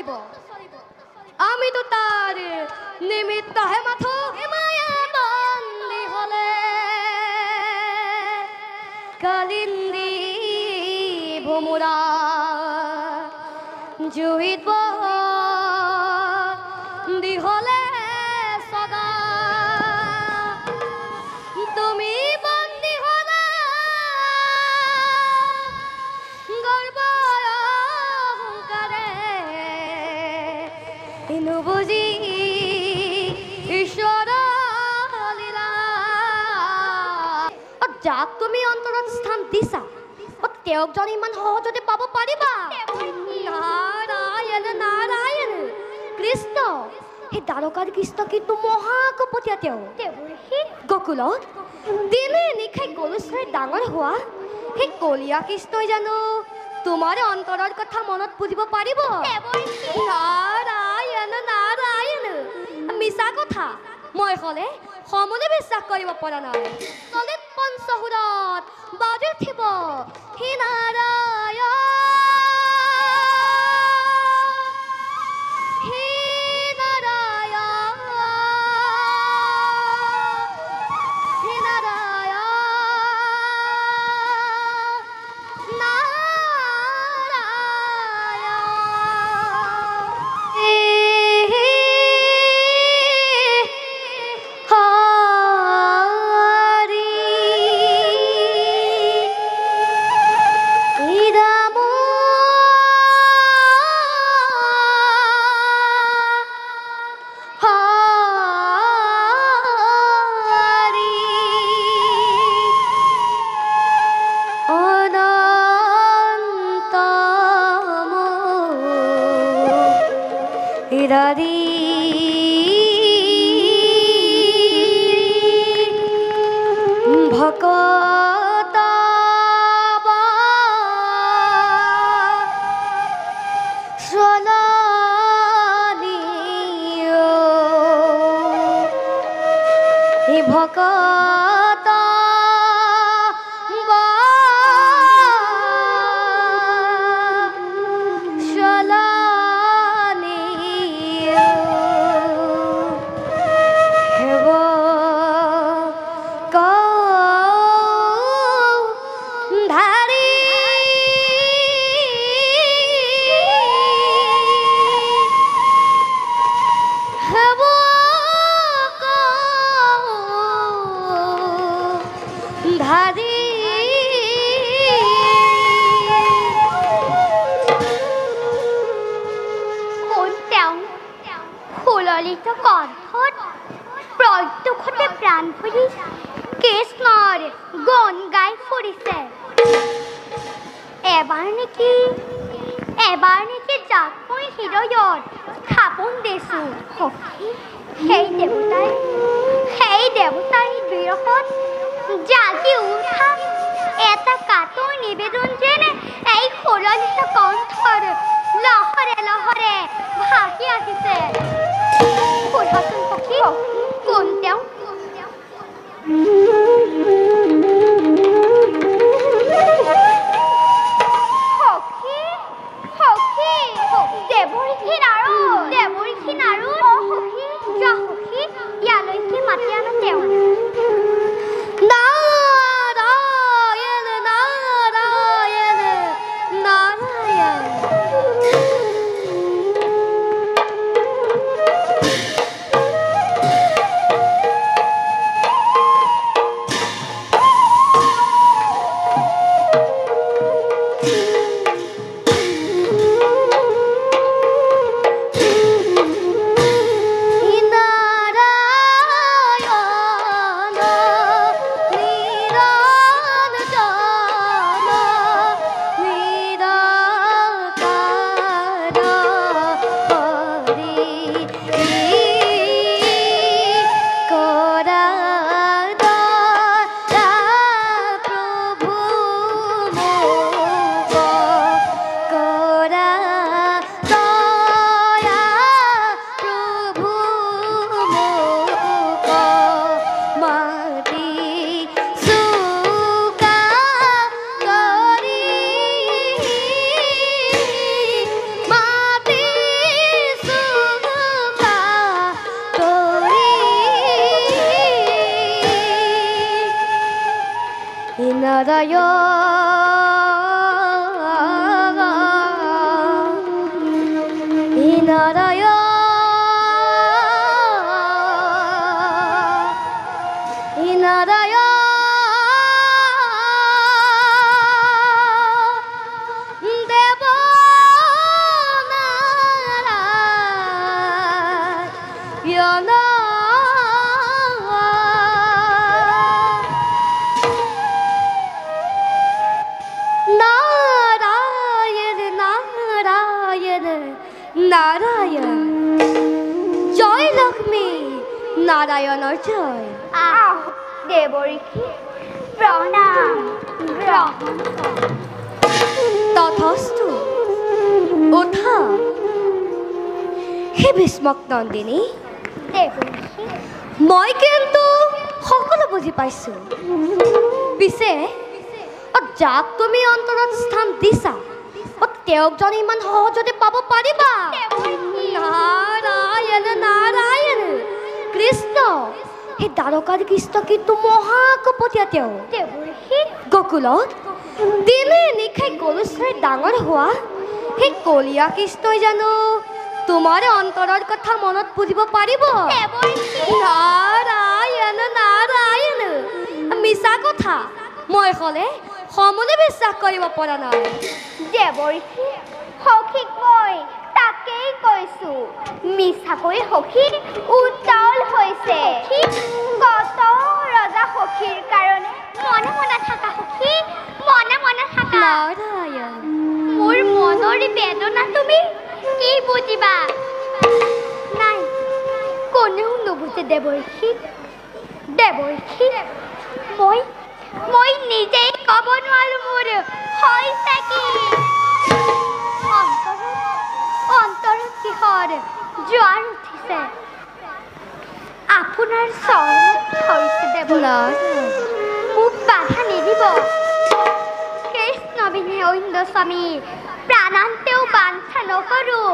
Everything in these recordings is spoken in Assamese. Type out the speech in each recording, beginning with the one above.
চলিব আমিতো তার নিমিত্তহে মাথো মায়া বন্দী হলে কালিন্দী ভোমরা জুইত বন্দী হলে সদা তুমি বন্দী হলে গর্ব অহংকারে ইনু বুঝি ঈশ্বর লীলা যাক তুমি অন্তৰত স্থান দিছা তেওঁক জন ইমান সহজতে পাব পাৰিবা নাৰায়ণ নাৰায়ণ কৃষ্ণ সেই দ্বাৰকাৰ কৃষ্ণ কিন্তু মহাকপটীয়া তেওঁ গকুলত দিনে নিশাই গৰুচৰাই ডাঙৰ হোৱা সেই কলীয়া কৃষ্ণই জানো তোমাৰ অন্তৰৰ কথা মনত পুজিব পাৰিব নাৰায়ণ নাৰায়ণ মিছা কথা মই হলে সমলে বিশ্বাস কৰিব পৰা নাই কলিত পঞ্চহুৰত বাজি উঠিব হে নাৰায়ণ হে নাৰায়ণ হে নাৰায়ণ ভকত ভকত সুললিত কণ্ঠত প্ৰত্যুষতে প্ৰাণ ভৰি কৃষ্ণৰ গুণ গাই ফুৰিছে এবাৰ নেকি যাক মই হৃদয়ত স্থাপন দিছোঁ সখী সেই দেৱতাই বিৰহত জাগি উঠা এটা কাতৰ নিবেদন যেনে এই সুললিত কণ্ঠৰ লহৰে লহৰে ভাহি আহিছে সোধাচোন সখী কোন তেওঁ দেৱৰীষি নাৰদ সখী যা সখী ইয়ালৈকে মাতি আনা তেওঁ নাৰায়ণ নাৰায়ণ জয় লক্ষ্মী নাৰায়ণৰ জয় আহ দেৱৰীষি প্ৰণাম গ্ৰহণ তথাস্তু উঠা হে ভীষ্মক নন্দিনী দেৱৰীষি মই কিন্তু সকলো বুজি পাইছোঁ পিছে যাক তুমি অন্তৰত স্থান দিছা তেওঁক জানি ইমান সহজতে পাব পাৰিবা নাৰায়ণ নাৰায়ণ কৃষ্ণ সেই দ্বাৰকাৰ কৃষ্ণ কিন্তু মহাকপটীয়া তেওঁ গকুলত দিনে নিশাই গৰুচৰাই ডাঙৰ হোৱা সেই কলীয়া কৃষ্ণই জানো তোমাৰ অন্তৰৰ কথা মনত বুজিব পাৰিব নাৰায়ণ নাৰায়ণ মিছা কথা মই ক'লে সমলে বিশ্বাস কৰিব পৰা নাই দেৱৰীষি সখীক মই তাকেই কৈছোঁ মিছাকৈ সখী উত্তাল হৈছে কত ৰজা সখীৰ কাৰণে মনে মনে থাকা সখী মনে মনে থাকা নাৰায়ণ মোৰ মনৰ বেদনা তুমি কি বুজিবা নাই কোনেও নুবুজে দেৱৰীষি দেৱৰীষি মই নিজেই ক'ব নোৱাৰো মোৰ হৈছে কি অন্তৰত কিহৰ জোৱাৰ উঠিছে আপোনাৰ চৰণত হৈছে দেৱৰীষি মোক বাধা নিদিব কৃষ্ণ বিনে অন্য স্বামী প্ৰাণান্তেও বাঞ্ছা নকৰোঁ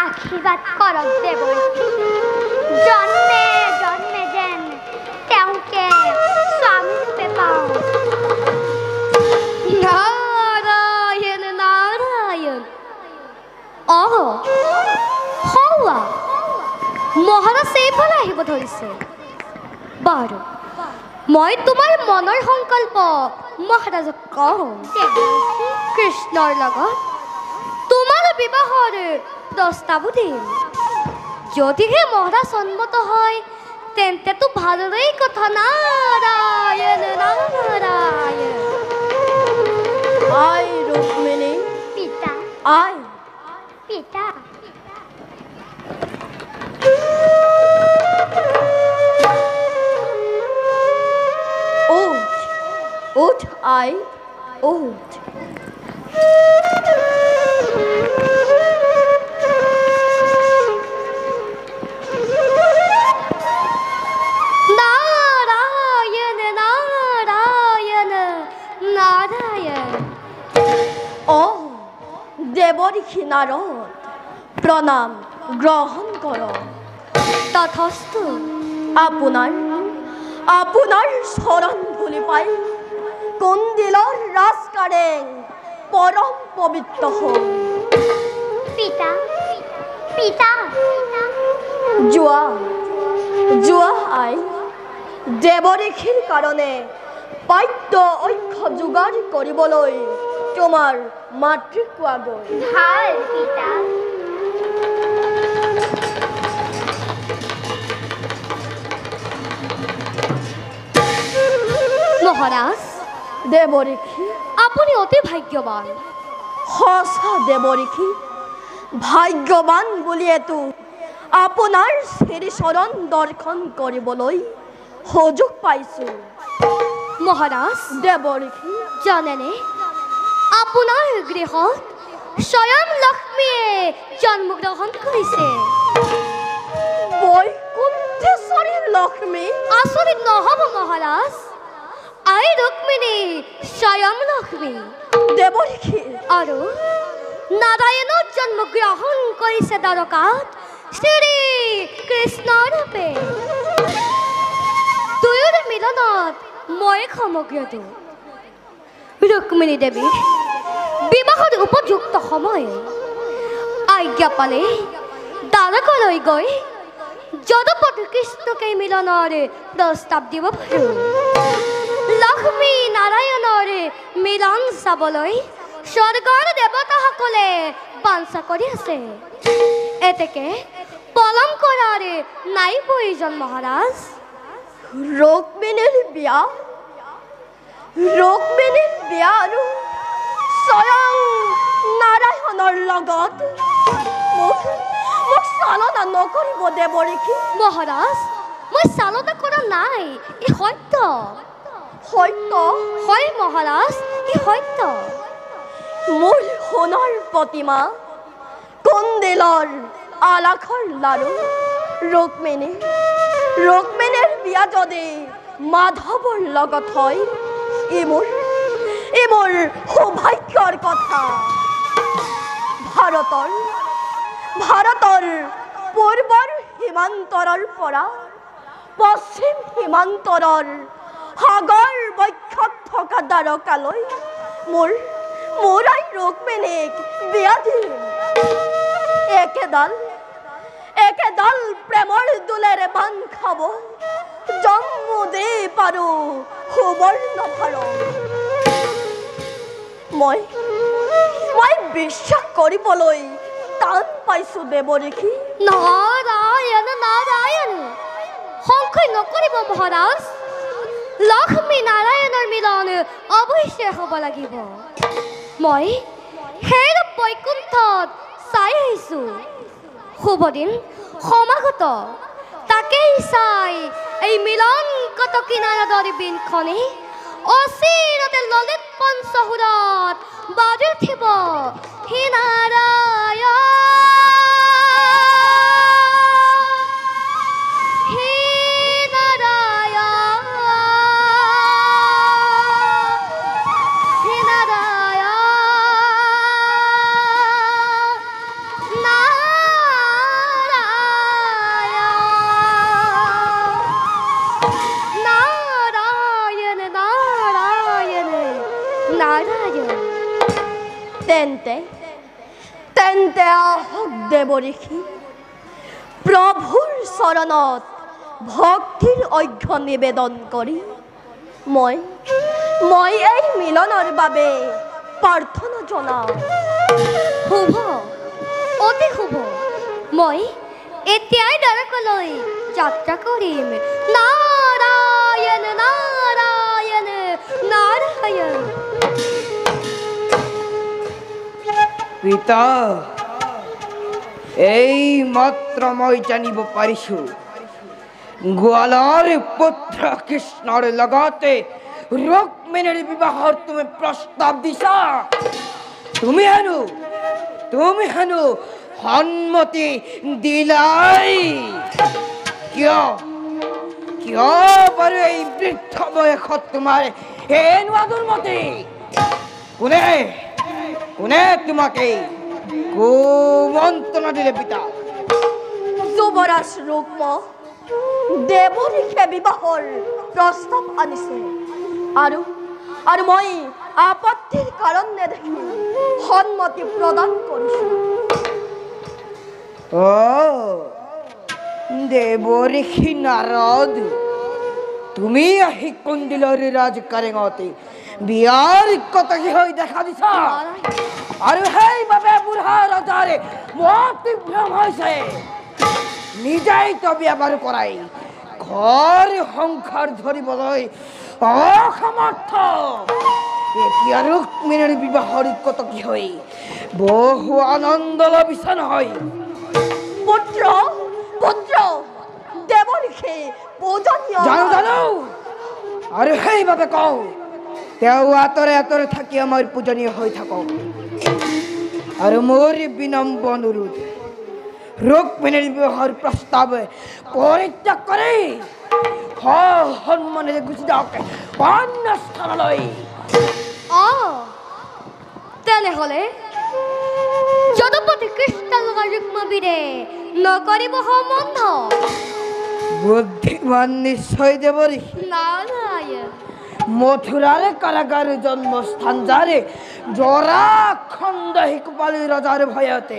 আশীৰ্বাদ কৰক দেৱৰীষি জন্মে জন্মে যেন তেওঁকে স্বামী ৰূপে পাওঁ নাৰায়ণ নাৰায়ণ হৌৱা মহাৰাজ এইফালে আহিব ধৰিছে বাৰু মই তোমাৰ মনৰ সংকল্প মহাৰাজক কওঁ কৃষ্ণৰ লগত তোমাৰ বিবাহৰ প্ৰস্তাৱো দিম যদিহে মহাৰাজ সন্মত হয় তেন্তেতো ভালৰেই কথা নাৰায়ণ নাৰায়ণ আই ৰুক্মিণী পিতা আই পিতা উঠ উঠ আই উঠ নাৰায়ণ নাৰায়ণ নাৰায়ণ ও দেৱৰীষি নাৰদ প্ৰণাম গ্ৰহণ কৰ তথাস্তু আপোনাৰ চৰণ ধুলি পাই কন্দিলৰ ৰাজকাৰেং পৰম পবিত্ৰ হ'ল পিতা পিতা যোৱা আই দেৱৰীষিৰ কাৰণে পাঠ্য ঐক্য যোগাৰ কৰিবলৈ তোমাৰ মাতৃক কোৱাগৈ ভাল পিতা মহাৰাজ দেৱৰীষি আপুনি অতি ভাগ্যৱান সঁচা দেৱৰীষি ভাগ্যৱান বুলিয়েতো আপোনাৰ শ্ৰীচৰণ দৰ্শন কৰিবলৈ সুযোগ পাইছোঁ মহাৰাজ দেৱৰীষি জানেনে আপোনাৰ গৃহত স্বয়ং লক্ষ্মীয়ে জন্মগ্ৰহণ কৰিছে বৈকুণ্ঠেশ্বৰী লক্ষ্মী আচৰিত নহ'ব মহাৰাজ আই ৰুক্মিণী স্বয়ং লক্ষ্মী দেৱৰীষি আৰু নাৰায়ণৰ জন্মগ্ৰহণ কৰিছে দ্বাৰকাত শ্ৰী কৃষ্ণ ৰূপে দুয়োৰে মিলনত মই সমগ্ৰ দিওঁ ৰুক্মিণী দেৱী বিবাহৰ উপযুক্ত সময় আজ্ঞা পালে দ্বাৰকালৈ গৈ যদুপতি কৃষ্ণকে মিলনৰ প্ৰস্তাৱ দিব পাৰোঁ লক্ষ্মী নাৰায়ণৰ মিলন চাবলৈ স্বৰ্গৰ দেৱতাসকলে বাঞ্ছা কৰি আছে এতেকে পলম কৰাৰ নাই প্ৰয়োজন মহাৰাজ ৰুক্মিণীৰ বিয়া আৰু স্বয়ং নাৰায়ণৰ লগত মোক চালনা নকৰিব দেৱৰীখি মহাৰাজ মই চালনা কৰা নাই ই সত্য হয় মহাৰাজ ই সত্য মোৰ সোণৰ প্ৰতিমা কন্দিলৰ আলাখৰ লাৰু ৰুক্মিণীৰ বিয়া যদি মাধৱৰ লগত হয় ই মোৰ সৌভাগ্যৰ কথা ভাৰতৰ পূৰ্বৰ সীমান্তৰৰ পৰা পশ্চিম সীমান্তৰৰ সাগৰ বক্ষত থকা দ্বাৰকালৈ মোৰ ৰুক্মিণীক বিয়া দিম একেডাল প্ৰেমৰ দোলেৰে বান খাব জন্মু দ্বীপ আৰু সুবৰ্ণ ভাৰত মই বিশ্বাস কৰিবলৈ টান পাইছো দেৱৰীখি নাৰায়ণ সংশয় নকৰিব মহাৰাজ লক্ষ্মী নাৰায়ণৰ মিলন অৱশ্যে হ'ব লাগিব মই সেই বৈকুণ্ঠত চাই আহিছোঁ শুভ দিন সমাগত তাকেই চাই এই মিলন কত কিনাৰদৰ বিনখনি অচিৰতে ললিত পঞ্চহুৰত বাজি উঠিব হে নাৰায়ণ তেন্তে আহক দেৱৰীখি প্ৰভুৰ চৰণত ভক্তিৰ অৰ্ঘ্য নিবেদন কৰি মই এই মিলনৰ বাবে প্ৰাৰ্থনা জনাওঁ শুভ অতি শুভ মই এতিয়াই দ্বাৰকালৈ যাত্ৰা কৰিম নাৰায়ণ নাৰায়ণ নাৰায়ণ পিতা এই মাত্ৰ মই জানিব পাৰিছোঁ গোৱালৰ পুত্ৰ কৃষ্ণৰ লগতে ৰুক্মিণীৰ বিবাহৰ তুমি প্ৰস্তাৱ দিছা তুমি হেনো সন্মতি দিলাই কিয় বাৰু এই বৃদ্ধ বয়সত তোমাৰ এনে দুৰ্মতি কোনে তোমাকে কুমন্ত্ৰণা দিলে পিতা যুৱৰাজ ৰুক্ম দেৱৰীখে বিবাহৰ প্ৰস্তাৱ আনিছে আৰু মই আপত্তিৰ কাৰণ নেদেখি সন্মতি প্ৰদান কৰিছোঁ দেৱৰীখি নাৰদ তুমি আহি কন্দিলৰ ৰাজকাৰেঙতে বিয়াৰ কটকী হৈ দেখা দিছা আৰু সেইবাবে বুঢ়া ৰজাৰে মতি ভ্ৰম হৈছে নিজেই তো বিয়া বাৰু কৰাই ঘৰ সংসাৰ ধৰিবলৈ অসমৰ্থ এতিয়া ৰুক্মিণীৰ বিবাহৰ কটকী হৈ বহু আনন্দ লভিছে নহয় পুত্ৰ দেৱৰীখে পূজনীয় জানো আৰু সেইবাবে কওঁ তেওঁ আঁতৰে থাকি আমাৰ পূজনীয় হৈ থাকক আৰু মোৰ বিনম্ৰ অনুৰোধ ৰুক্মিণীৰ বিবাহৰ প্ৰস্তাৱ পৰিত্যাগ কৰি সন্মানেৰে গুচি যাওক অন্য স্থানলৈ তেনেহ'লে যদুপতি কৃষ্ণ ৰুক্মবীৰে নকৰিব সম্বন্ধ বুদ্ধিমান নিশ্চয় দেৱৰী নাৰায়ণ মথুরার কারাগার জন্মস্থান যারে জরা খন্ড হিকুপালি রাজার ভয়তে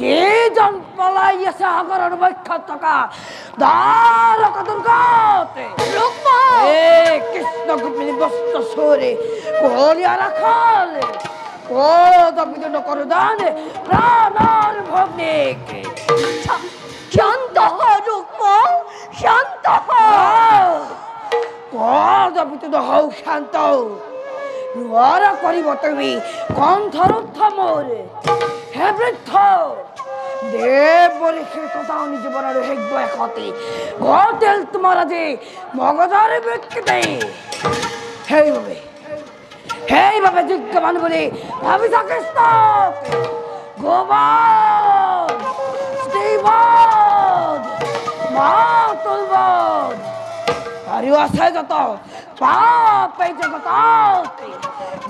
যে জন পলাইয়াছে আগরণ বৈখ্যাত থাকা দ্বারকা দুর্গতে এ কৃষ্ণ গোপিনী বস্ত সরে কলিয়া রাখালে কদাপিত করদানে প্রাণার ভগ্নিকে শান্ত হ রুক্ম, শান্ত হ। কদাপিত হও শান্ত নোয়ারা করিব তুমি কণ্ঠরুদ্ধ মোরে হে বৃদ্ধ দেবরে সে কথা জীবনের হেগ্য একতে ঘটেল তোমার যে মগজরে ব্যক্তিতে সেইভাবে যোগ্যমান বলে ভাবি থাকিস গোবর শ্রীবদ মাতুলবদ আৰু আছে যত পাপ এই জগত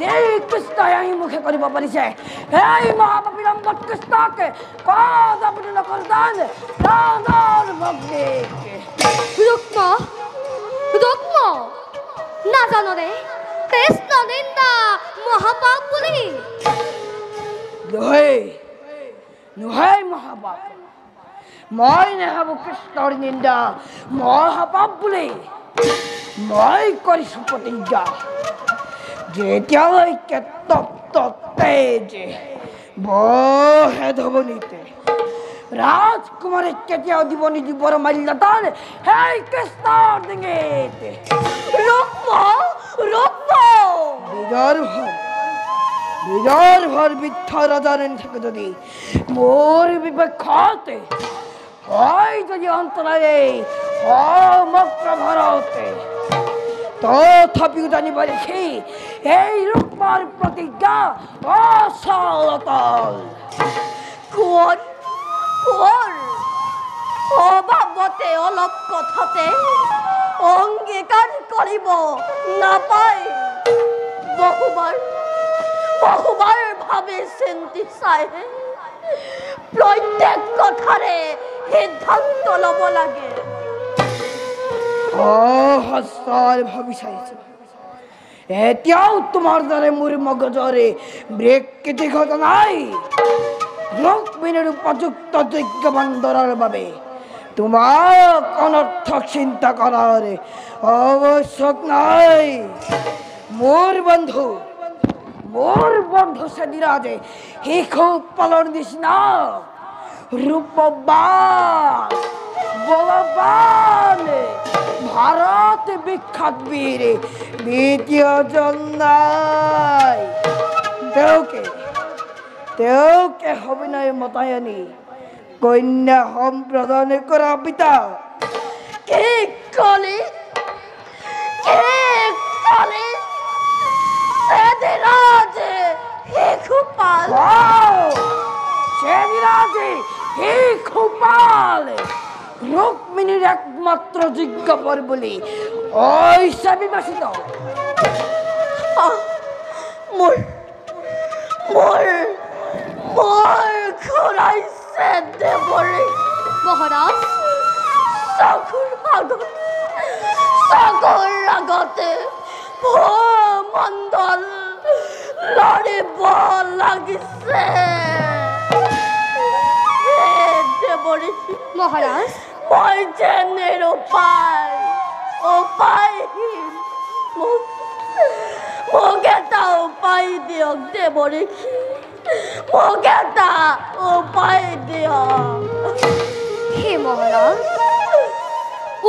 যে কৃষ্ণ আহি মুখে কৰিব পাৰিছে সেই মহাপাপীৰম্বত কৃষ্ণকে কদাপি নকৰদান প্ৰাণৰ ভগ্নীকে ৰুক্ম ৰুক্ম না জানো ৰে কৃষ্ণ নিন্দা মহাপাপ বলি নহয় মহাপাপ মই নেভাবো কৃষ্ণৰ নিন্দা মহাপাপ বুলি মই কৰিছো প্ৰতিজ্ঞা যেতিয়ালৈকে তপ্ত তেজ বহে ধৱনীতে ৰাজকুমাৰে কেতিয়াও দিব নিদিবৰ মাল্যদান সেই কৃষ্ণৰ ডিঙিতে রুক্ম, রুক্ম। বিদর্ভর বৃদ্ধ রাজারেন থেকে যদি মোর বিপক্ষতে হয় যদি অন্তরায়ে সমগ্র ভারতে তথাপিও জানিব রেখে এই রূপমার প্রতিজ্ঞা অসলতল কোন কোন অভাবতে অলপ কথাতে অঙ্গীকার করিব নাপায় বহুবার বহুবার ভাবে চিন্তি চাই প্রত্যেক কথারে সিদ্ধান্ত লব লাগে সঁচাই ভাবি চাইছো এতিয়াও তোমাৰ দৰে মোৰ মগজৰে ব্ৰেক কেটি ঘটা নাই ৰুক্মিণীৰ উপযুক্ত যোগ্যৱান দৰাৰ বাবে তোমাক অনৰ্থক চিন্তা কৰাৰ আৱশ্যক নাই মোৰ বন্ধু সেদিৰাজে শিশু পালৰ নিচিনা ৰূপবান বলবান ভাৰত বিখ্যাত বীৰ দ্বিতীয় জন নাই তেওঁকে অভিনয় মতায়নী কন্যা সম্প্ৰদান কৰা পিতা কে কলি সেদিরাজে শিশুপাল সেদিরাজে শিশুপাল রুক্মিণীর একমাত্র যোগ্য পর বলি ঐশা বিবাসিত মোর ঘুরাইছে দেবরে মহারাজ সকল আগতে মণ্ডল লড়িব লাগিছে দেবরে মহারাজ মই যেনের উপায়হীন মোক এটা উপায় দিয়ক দেবরে মোক এটা উপায় দিয়ক হে মহারাজ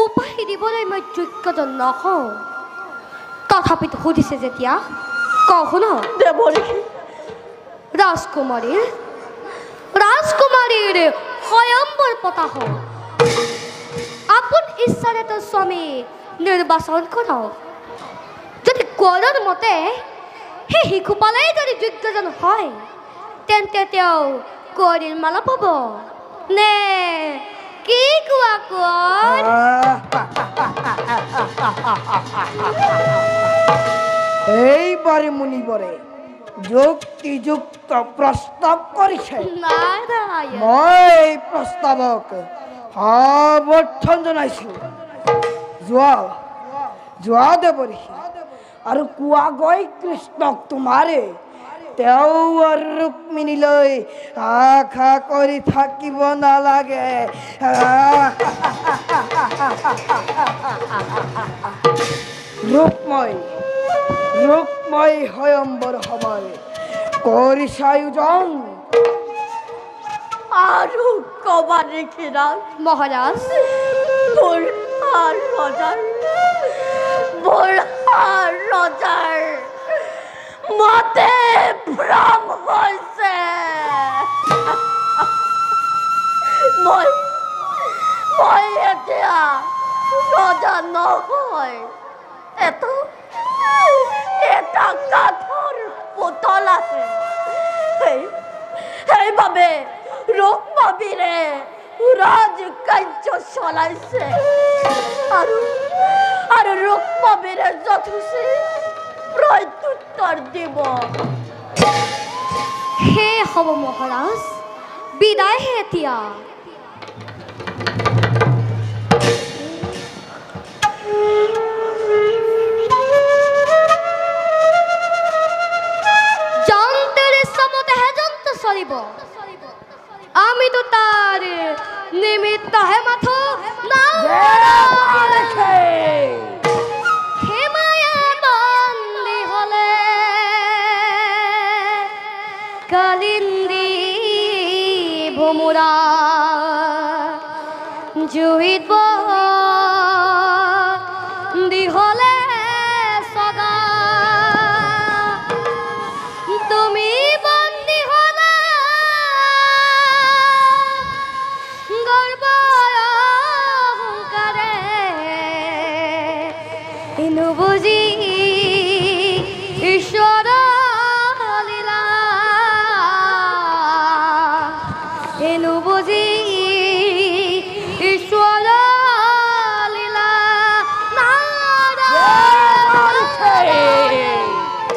উপায় দিবলৈ মই যোগ্যজন নহওঁ তথাপিতো সুধিছে যেতিয়া কওঁ ন দেবরে রাজকুমারীর স্বয়ম্বর পতা হোক আপন ইচ্ছাৰে তো স্বামী নিৰ্বাচন কৰক যদি কোৱাৰ মতে সেই শিশুপালেই যদি যোগ্যজন হয় তেন্তে তেওঁ কোঁৱৰীৰ মালা পাব নে কি কোৱা কোঁৱৰ এইবাৰে মুনিবৰে যুক্তিযুক্ত প্ৰস্তাব কৰিছে নাৰায়ণ মই প্ৰস্তাৱক সমৰ্থন জনাইছো যোৱা দেৱৰী আৰু কোৱা গৈ কৃষ্ণক তোমাৰে তেওঁ আৰু ৰুক্মিণীলৈ আশা কৰি থাকিব নালাগে ৰূপময় স্বয়ম্বৰ সময় কৰিছে আয়োজন আৰু কবা নেকি ৰাজ মহাৰাজ বুঢ়া ৰজাৰ মতে ভ্ৰম হৈছে মই এতিয়া ৰজা নহয় এটা কাঠৰ পুতল আছে সেইবাবে ৰূপমীৰে ৰাজকাৰ্য চলাইছে আৰু ৰূপমীৰে যথোচিত প্ৰত্যুত্তৰ দিব হে হ'ব মহাৰাজ বিদায় হে এতিয়া যন্ত্রের সমতে হে যন্ত্র চলিব আমি তো তার নিমিত্ত হে মাথো না হে মায়া বন্দী হলে কালিন্দী ভোমরা জুইত